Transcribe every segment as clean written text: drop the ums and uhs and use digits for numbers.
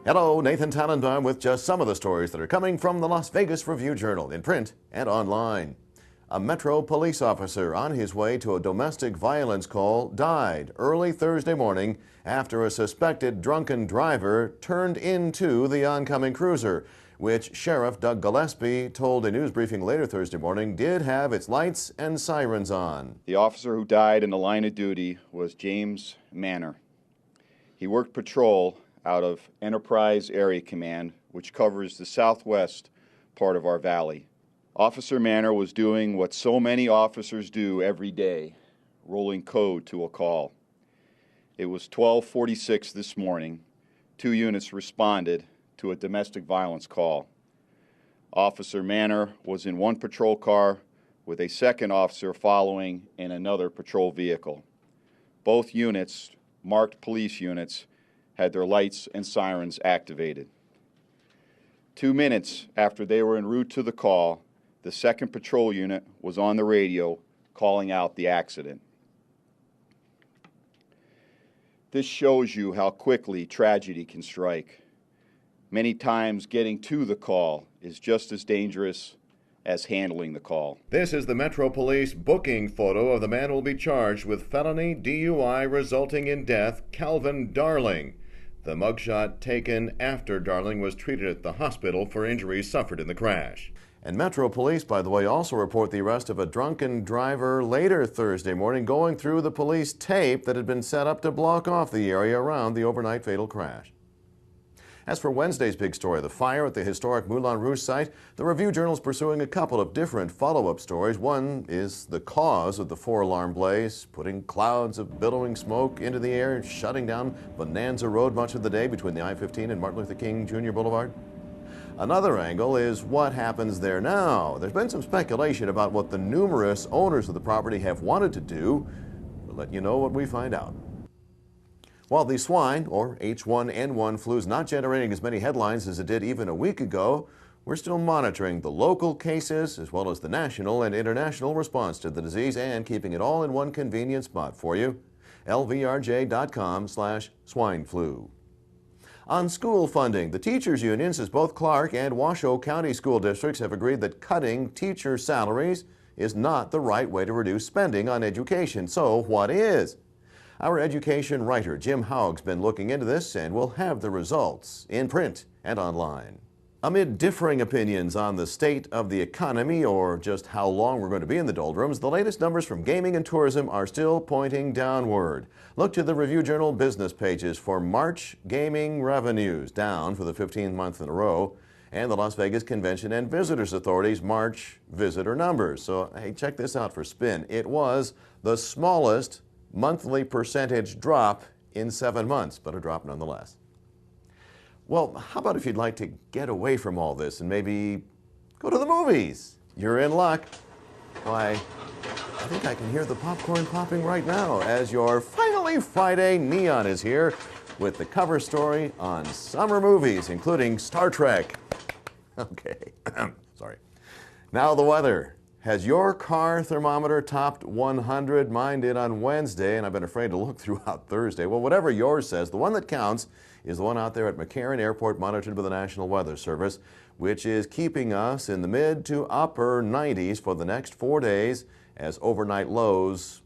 Hello, Nathan Tannenbaum with just some of the stories that are coming from the Las Vegas Review-Journal in print and online. A Metro police officer on his way to a domestic violence call died early Thursday morning after a suspected drunken driver turned into the oncoming cruiser, which Sheriff Doug Gillespie told a news briefing later Thursday morning did have its lights and sirens on. The officer who died in the line of duty was James Manor. He worked patrol out of Enterprise Area Command, which covers the southwest part of our valley. Officer Manor was doing what so many officers do every day, rolling code to a call. It was 12:46 this morning. 2 units responded to a domestic violence call. Officer Manor was in one patrol car with a second officer following in another patrol vehicle. Both units, marked police units, had their lights and sirens activated. 2 minutes after they were en route to the call, the second patrol unit was on the radio calling out the accident. This shows you how quickly tragedy can strike. Many times getting to the call is just as dangerous as handling the call. This is the Metro Police booking photo of the man who will be charged with felony DUI resulting in death, Calvin Darling. The mugshot taken after Darling was treated at the hospital for injuries suffered in the crash. And Metro Police, by the way, also report the arrest of a drunken driver later Thursday morning going through the police tape that had been set up to block off the area around the overnight fatal crash. As for Wednesday's big story, the fire at the historic Moulin Rouge site, the Review-Journal is pursuing a couple of different follow-up stories. One is the cause of the 4-alarm blaze, putting clouds of billowing smoke into the air, shutting down Bonanza Road much of the day between the I-15 and Martin Luther King Jr. Boulevard. Another angle is what happens there now. There's been some speculation about what the numerous owners of the property have wanted to do. We'll let you know what we find out. While the swine, or H1N1 flu, is not generating as many headlines as it did even a week ago, we're still monitoring the local cases as well as the national and international response to the disease and keeping it all in one convenient spot for you. lvrj.com/swineflu. On school funding, the teachers' union says both Clark and Washoe County school districts have agreed that cutting teacher salaries is not the right way to reduce spending on education. So what is? Our education writer, Jim Haug's been looking into this and will have the results in print and online. Amid differing opinions on the state of the economy or just how long we're going to be in the doldrums, the latest numbers from gaming and tourism are still pointing downward. Look to the Review-Journal business pages for March gaming revenues, down for the 15th month in a row, and the Las Vegas Convention and Visitors Authority's March visitor numbers. So, hey, check this out for spin. It was the smallest monthly percentage drop in 7 months, but a drop nonetheless. Well, how about if you'd like to get away from all this and maybe go to the movies? You're in luck. Why, I think I can hear the popcorn popping right now as your Finally Friday Neon is here with the cover story on summer movies, including Star Trek. Okay, sorry. Now the weather. Has your car thermometer topped 100? Mine did on Wednesday, and I've been afraid to look throughout Thursday. Well, whatever yours says, the one that counts is the one out there at McCarran Airport, monitored by the National Weather Service, which is keeping us in the mid to upper 90s for the next 4 days as overnight lows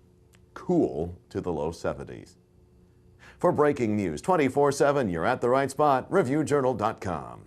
cool to the low 70s. For breaking news 24/7, you're at the right spot, ReviewJournal.com.